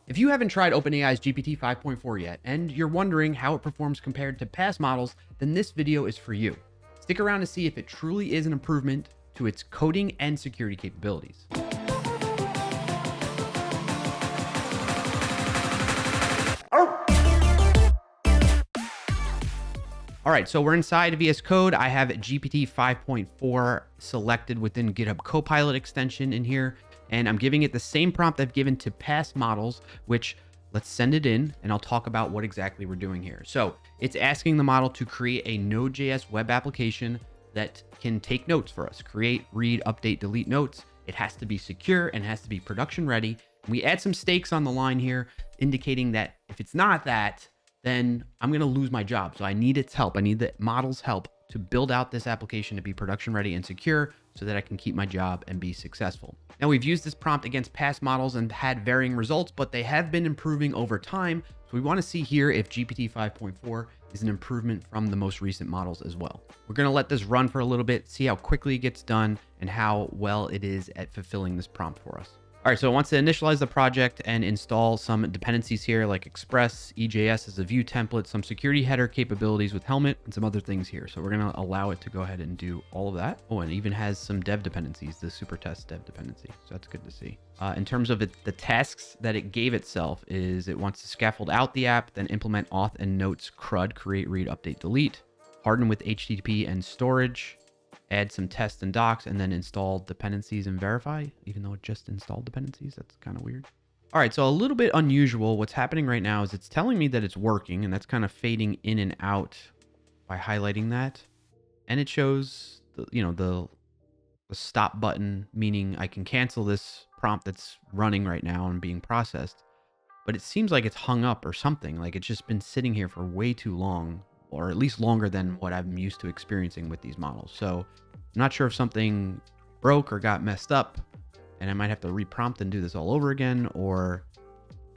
If you haven't tried OpenAI's GPT 5.4 yet, and you're wondering how it performs compared to past models, then this video is for you. Stick around to see if it truly is an improvement to its coding and security capabilities. All right, so we're inside VS Code. I have GPT 5.4 selected within GitHub Copilot extension in here, and I'm giving it the same prompt I've given to past models, which let's send it in, and I'll talk about what exactly we're doing here. So it's asking the model to create a Node.js web application that can take notes for us, create, read, update, delete notes. It has to be secure and has to be production ready. We add some stakes on the line here, indicating that if it's not that, then I'm going to lose my job. So I need its help. I need the model's help to build out this application to be production ready and secure so that I can keep my job and be successful. Now, we've used this prompt against past models and had varying results, but they have been improving over time. So we want to see here if GPT 5.4 is an improvement from the most recent models as well. We're going to let this run for a little bit, see how quickly it gets done and how well it is at fulfilling this prompt for us. All right, so it wants to initialize the project and install some dependencies here like Express, EJS as a view template, some security header capabilities with Helmet, and some other things here. So we're going to allow it to go ahead and do all of that. Oh, and it even has some dev dependencies, the super test dev dependency. So that's good to see. In terms of the tasks that it gave itself is it wants to scaffold out the app, then implement auth and notes CRUD, create, read, update, delete, harden with HTTP and storage, add some tests and docs, and then install dependencies and verify, even though it just installed dependencies. That's kind of weird. All right, so a little bit unusual. What's happening right now is it's telling me that it's working, and that's kind of fading in and out by highlighting that. And it shows the stop button, meaning I can cancel this prompt that's running right now and being processed. But it seems like it's hung up or something, like it's just been sitting here for way too long, or at least longer than what I'm used to experiencing with these models. So I'm not sure if something broke or got messed up and I might have to reprompt and do this all over again, or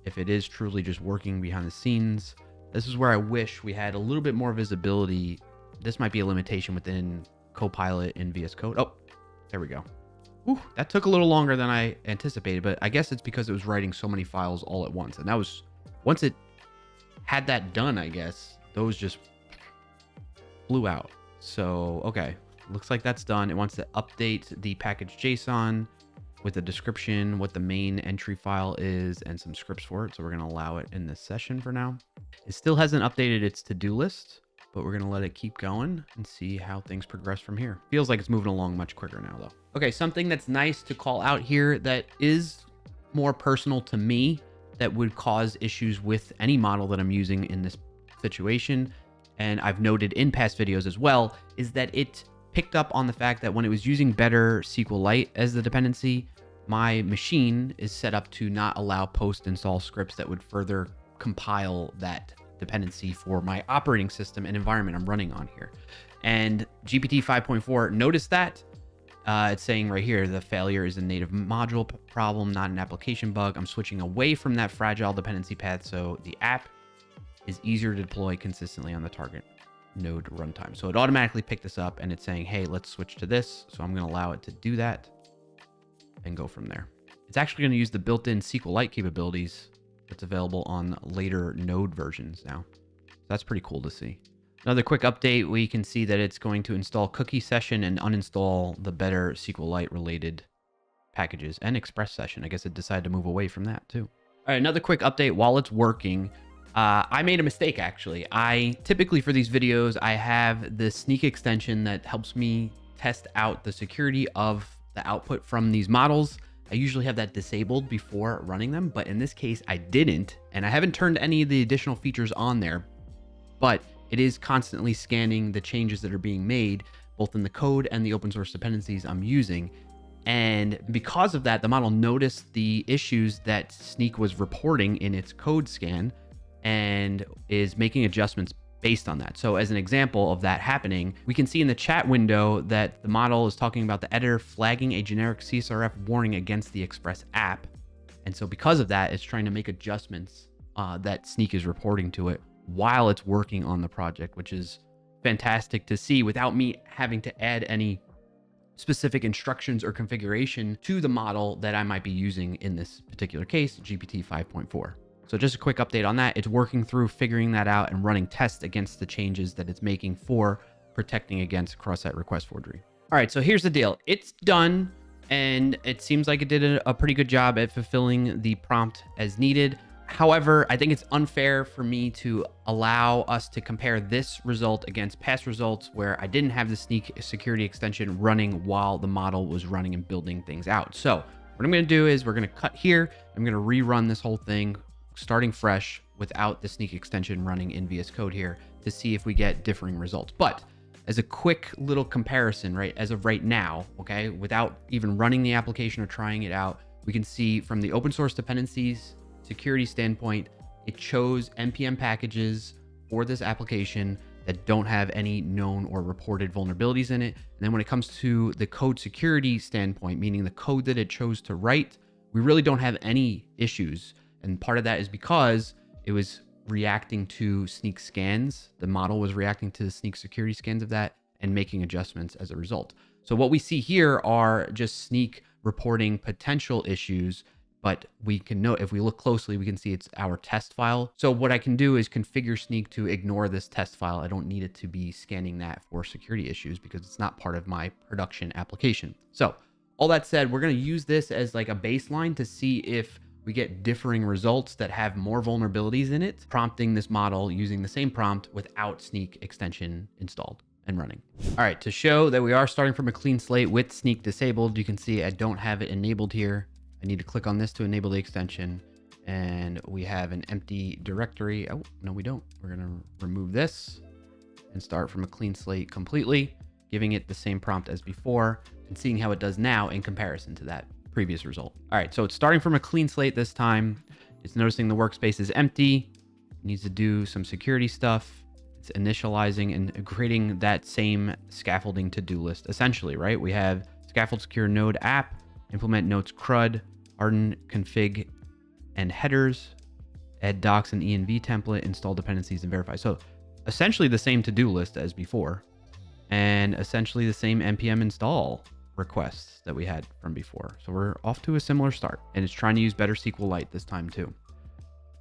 if it is truly just working behind the scenes. This is where I wish we had a little bit more visibility. This might be a limitation within Copilot in VS Code. Oh, there we go. Whew, that took a little longer than I anticipated, but I guess it's because it was writing so many files all at once. And that was, once it had that done, I guess, those just blew out. So, okay, looks like that's done. It wants to update the package JSON with a description, what the main entry file is, and some scripts for it. So we're going to allow it in this session for now. It still hasn't updated its to-do list, but we're going to let it keep going and see how things progress from here. Feels like it's moving along much quicker now, though. Okay, something that's nice to call out here that is more personal to me that would cause issues with any model that I'm using in this situation, and I've noted in past videos as well, is that it picked up on the fact that when it was using better SQLite as the dependency, my machine is set up to not allow post-install scripts that would further compile that dependency for my operating system and environment I'm running on here. And GPT 5.4 noticed that. It's saying right here, the failure is a native module problem, not an application bug. I'm switching away from that fragile dependency path so the app is easier to deploy consistently on the target node runtime. So it automatically picked this up and it's saying, hey, let's switch to this. So I'm going to allow it to do that and go from there. It's actually going to use the built-in SQLite capabilities that's available on later node versions now. So that's pretty cool to see. Another quick update, we can see that it's going to install cookie session and uninstall the better SQLite related packages and Express session. I guess it decided to move away from that too. All right, another quick update while it's working. I made a mistake, actually. I typically for these videos, I have the Snyk extension that helps me test out the security of the output from these models. I usually have that disabled before running them, but in this case, I didn't. And I haven't turned any of the additional features on there, but it is constantly scanning the changes that are being made, both in the code and the open source dependencies I'm using. And because of that, the model noticed the issues that Snyk was reporting in its code scan and is making adjustments based on that. So as an example of that happening, we can see in the chat window that the model is talking about the editor flagging a generic CSRF warning against the Express app. And so because of that, it's trying to make adjustments that Snyk is reporting to it while it's working on the project, which is fantastic to see without me having to add any specific instructions or configuration to the model that I might be using in this particular case, GPT 5.4. So just a quick update on that. It's working through figuring that out and running tests against the changes that it's making for protecting against cross-site request forgery. All right, so here's the deal. It's done, and it seems like it did a pretty good job at fulfilling the prompt as needed. However, I think it's unfair for me to allow us to compare this result against past results where I didn't have the Snyk security extension running while the model was running and building things out. So what I'm going to do is we're going to cut here. I'm going to rerun this whole thing starting fresh without the Snyk extension running in VS Code here to see if we get differing results. But as a quick little comparison, right, as of right now, okay, without even running the application or trying it out, we can see from the open source dependencies security standpoint, it chose NPM packages for this application that don't have any known or reported vulnerabilities in it. And then when it comes to the code security standpoint, meaning the code that it chose to write, we really don't have any issues. And part of that is because it was reacting to Snyk scans. The model was reacting to the Snyk security scans of that and making adjustments as a result. So what we see here are just Snyk reporting potential issues, but we can note, if we look closely, we can see it's our test file. So what I can do is configure Snyk to ignore this test file. I don't need it to be scanning that for security issues because it's not part of my production application. So all that said, we're going to use this as like a baseline to see if we get differing results that have more vulnerabilities in it, prompting this model using the same prompt without Snyk extension installed and running. All right, to show that we are starting from a clean slate with Snyk disabled, you can see I don't have it enabled here. I need to click on this to enable the extension, and we have an empty directory. Oh, no, we don't. We're going to remove this and start from a clean slate completely, giving it the same prompt as before and seeing how it does now in comparison to that previous result. All right, so it's starting from a clean slate this time. It's noticing the workspace is empty. It needs to do some security stuff. It's initializing and creating that same scaffolding to-do list, essentially, right? We have scaffold secure node app, implement notes CRUD, harden config and headers, add docs and env template, install dependencies and verify. So essentially the same to-do list as before, and essentially the same npm install requests that we had from before. So we're off to a similar start, and it's trying to use better SQLite this time too.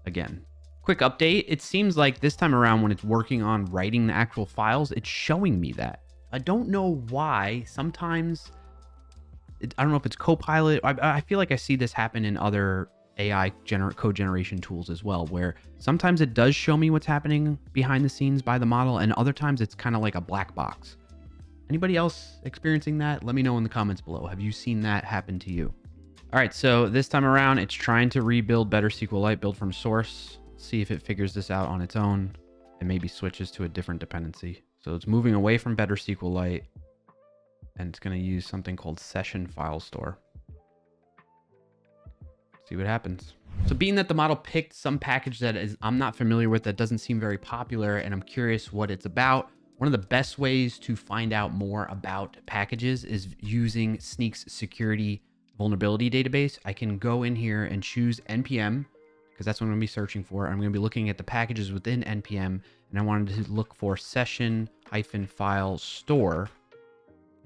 Again, quick update. It seems like this time around when it's working on writing the actual files, it's showing me that. I don't know why. Sometimes, I don't know if it's Copilot. I feel like I see this happen in other AI code generation tools as well, where sometimes it does show me what's happening behind the scenes by the model, and other times it's kind of like a black box. Anybody else experiencing that? Let me know in the comments below. Have you seen that happen to you? All right, so this time around, it's trying to rebuild better SQLite, build from source, see if it figures this out on its own, and maybe switches to a different dependency. So it's moving away from better SQLite, and it's going to use something called session file store. See what happens. So being that the model picked some package that I'm not familiar with, that doesn't seem very popular, and I'm curious what it's about, one of the best ways to find out more about packages is using Snyk's security vulnerability database. I can go in here and choose NPM, because that's what I'm going to be searching for. I'm going to be looking at the packages within NPM, and I wanted to look for session-file store.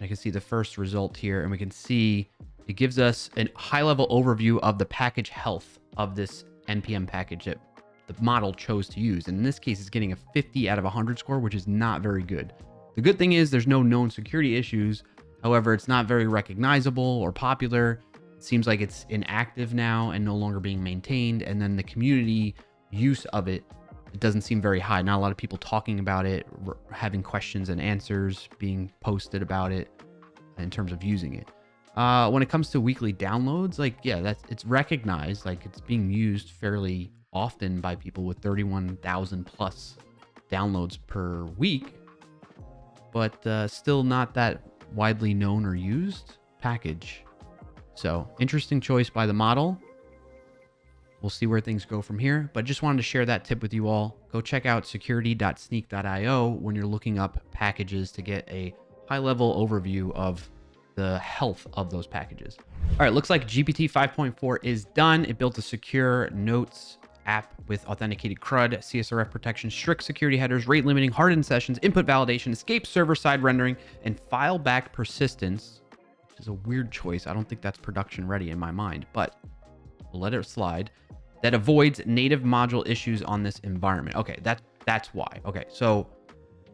I can see the first result here, and we can see it gives us a high-level overview of the package health of this NPM package that the model chose to use. And in this case, it's getting a 50 out of 100 score, which is not very good. The good thing is there's no known security issues. However, it's not very recognizable or popular. It seems like it's inactive now and no longer being maintained. And then the community use of it, it doesn't seem very high. Not a lot of people talking about it, having questions and answers being posted about it in terms of using it. When it comes to weekly downloads, like, yeah, it's recognized, like it's being used fairly often by people with 31,000 plus downloads per week, but still not that widely known or used package. So interesting choice by the model. We'll see where things go from here, but just wanted to share that tip with you all. Go check out security.snyk.io when you're looking up packages to get a high-level overview of the health of those packages. All right, looks like GPT 5.4 is done. It built a secure notes app with authenticated CRUD, CSRF protection, strict security headers, rate limiting, hardened sessions, input validation, escape server-side rendering, and file back persistence which is a weird choice. I don't think that's production ready in my mind, but we'll let it slide. That avoids native module issues on this environment. Okay, that's why. Okay, so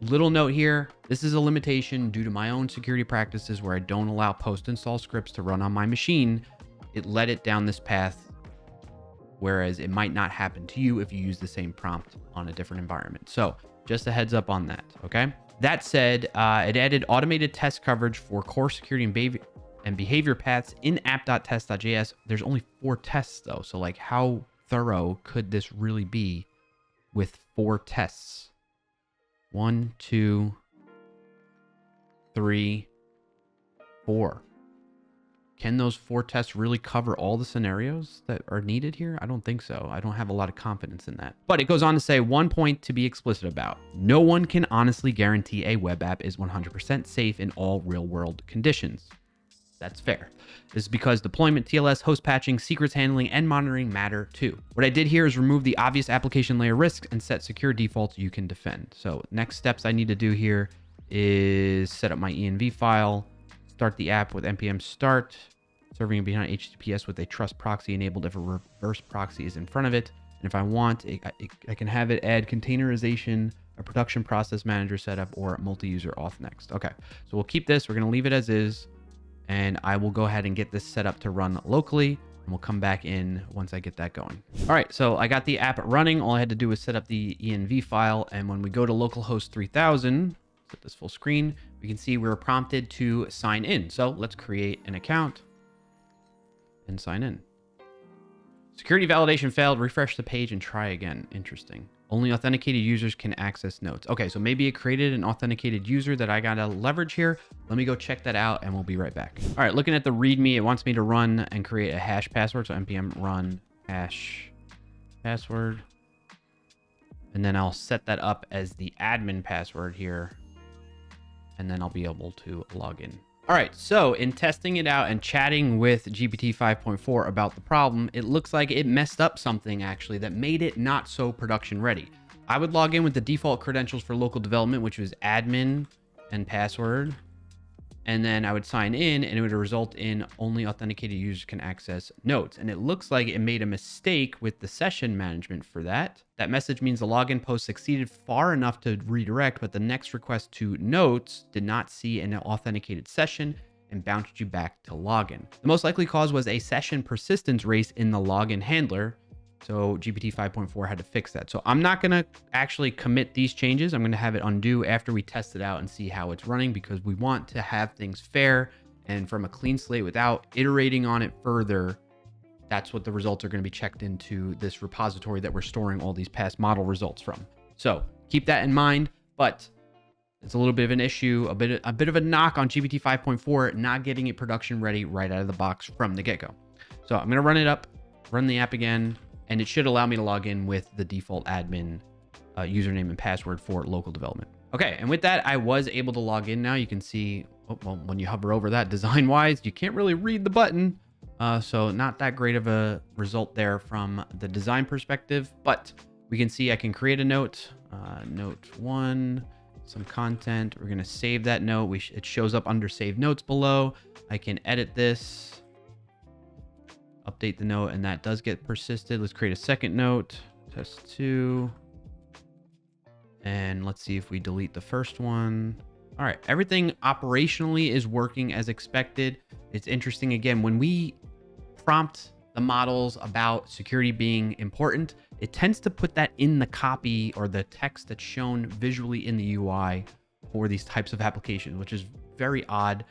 little note here. This is a limitation due to my own security practices where I don't allow post-install scripts to run on my machine. It led it down this path, whereas it might not happen to you if you use the same prompt on a different environment. So just a heads up on that, okay? That said, it added automated test coverage for core security and behavior paths in app.test.js. There's only 4 tests though. So like how thorough could this really be with 4 tests? 1, 2, 3, 4. Can those 4 tests really cover all the scenarios that are needed here? I don't think so. I don't have a lot of confidence in that. But it goes on to say, one point to be explicit about. No one can honestly guarantee a web app is 100% safe in all real-world conditions. That's fair. This is because deployment, TLS, host patching, secrets handling, and monitoring matter too. What I did here is remove the obvious application layer risks and set secure defaults you can defend. So next steps I need to do here is set up my env file, start the app with npm start, serving behind HTTPS with a trust proxy enabled if a reverse proxy is in front of it. And if I want, I can have it add containerization, a production process manager setup, or multi-user auth next. Okay, so we'll keep this. We're going to leave it as is. And I will go ahead and get this set up to run locally. And we'll come back in once I get that going. All right, so I got the app running. All I had to do was set up the env file. And when we go to localhost 3000, set this full screen, we can see we're prompted to sign in. So let's create an account and sign in. Security validation failed. Refresh the page and try again. Interesting. Only authenticated users can access notes. Okay, so maybe it created an authenticated user that I gotta leverage here. Let me go check that out and we'll be right back. All right, looking at the README, it wants me to run and create a hash password. So npm run hash password. And then I'll set that up as the admin password here. And then I'll be able to log in. All right, so in testing it out and chatting with GPT 5.4 about the problem, it looks like it messed up something actually that made it not so production ready. I would log in with the default credentials for local development, which was admin and password. And then I would sign in and it would result in only authenticated users can access notes. And it looks like it made a mistake with the session management for that. That message means the login post succeeded far enough to redirect, but the next request to notes did not see an authenticated session and bounced you back to login. The most likely cause was a session persistence race in the login handler. So GPT 5.4 had to fix that. So I'm not going to actually commit these changes. I'm going to have it undo after we test it out and see how it's running, because we want to have things fair and from a clean slate without iterating on it further. That's what the results are going to be checked into this repository that we're storing all these past model results from. So keep that in mind, but it's a little bit of an issue, a bit of a knock on GPT 5.4, not getting it production ready right out of the box from the get-go. So I'm going to run it up, run the app again, and it should allow me to log in with the default admin username and password for local development. Okay, and with that, I was able to log in now. You can see, well, when you hover over that, design-wise, you can't really read the button. So not that great of a result there from the design perspective, but we can see I can create a note, note 1, some content. We're gonna save that note. It shows up under saved notes below. I can edit this, update the note, and that does get persisted. Let's create a second note, test 2. And let's see if we delete the first one. All right, everything operationally is working as expected. It's interesting, again, when we prompt the models about security being important, it tends to put that in the copy or the text that's shown visually in the UI for these types of applications, which is very odd.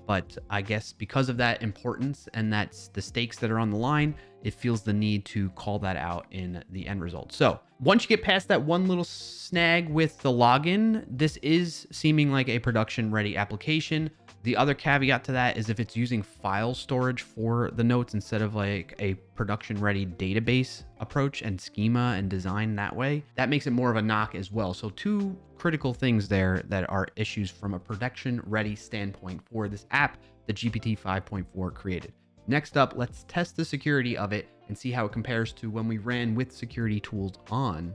But I guess because of that importance and that's the stakes that are on the line, it feels the need to call that out in the end result. So once you get past that one little snag with the login, this is seeming like a production ready application. The other caveat to that is if it's using file storage for the notes instead of like a production ready database approach and schema and design that way, that makes it more of a knock as well. So 2 critical things there that are issues from a production ready standpoint for this app that GPT 5.4 created. Next up, let's test the security of it and see how it compares to when we ran with security tools on.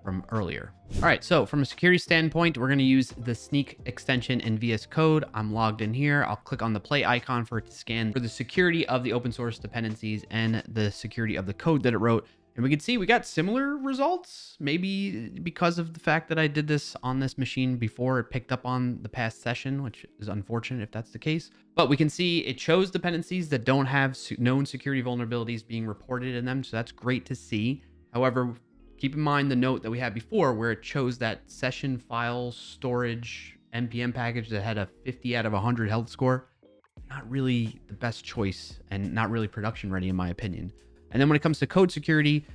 from earlier. All right, so from a security standpoint, we're going to use the Snyk extension in VS Code. I'm logged in here. I'll click on the play icon for it to scan for the security of the open source dependencies and the security of the code that it wrote. And we can see we got similar results, maybe because of the fact that I did this on this machine before it picked up on the past session, which is unfortunate if that's the case. But we can see it shows dependencies that don't have known security vulnerabilities being reported in them. So that's great to see. However, keep in mind the note that we had before where it chose that session file storage NPM package that had a 50 out of 100 health score. Not really the best choice and not really production ready in my opinion. And then when it comes to code security,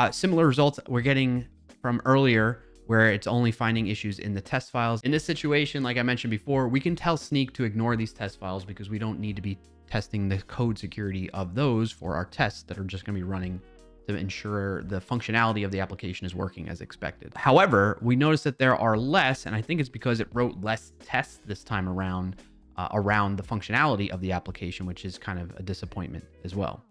similar results we're getting from earlier where it's only finding issues in the test files. In this situation, like I mentioned before, we can tell Snyk to ignore these test files because we don't need to be testing the code security of those for our tests that are just going to be running to ensure the functionality of the application is working as expected. However, we notice that there are less, and I think it's because it wrote less tests this time around the functionality of the application, which is kind of a disappointment as well.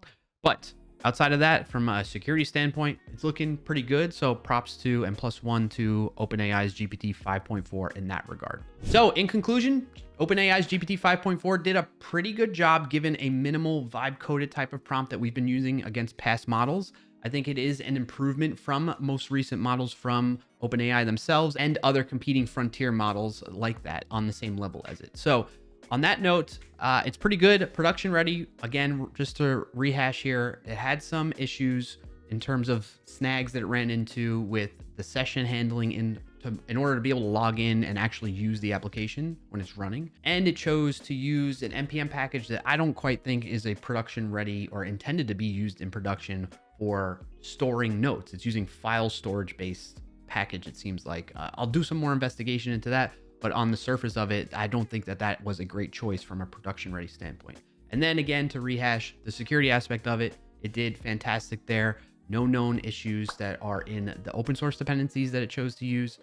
But outside of that, from a security standpoint, it's looking pretty good. So props to and +1 to OpenAI's GPT 5.4 in that regard. So in conclusion, OpenAI's GPT 5.4 did a pretty good job given a minimal vibe coded type of prompt that we've been using against past models. I think it is an improvement from most recent models from OpenAI themselves and other competing frontier models like that on the same level as it. So on that note, it's pretty good, production ready. Again, just to rehash here, it had some issues in terms of snags that it ran into with the session handling in order to be able to log in and actually use the application when it's running. And it chose to use an NPM package that I don't quite think is a production ready or intended to be used in production for storing notes. It's using file storage based package, it seems like. I'll do some more investigation into that. But on the surface of it, I don't think that that was a great choice from a production ready standpoint. And then again, to rehash the security aspect of it, it did fantastic there. No known issues that are in the open source dependencies that it chose to use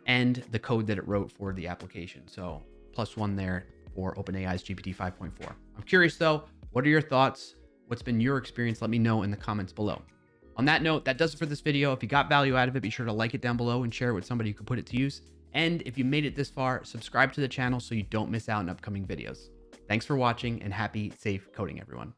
and the code that it wrote for the application. So +1 there for OpenAI's GPT 5.4. I'm curious though, what are your thoughts? What's been your experience? Let me know in the comments below. On that note, that does it for this video. If you got value out of it, be sure to like it down below and share it with somebody who could put it to use. And if you made it this far, subscribe to the channel so you don't miss out on upcoming videos. Thanks for watching and happy, safe coding, everyone.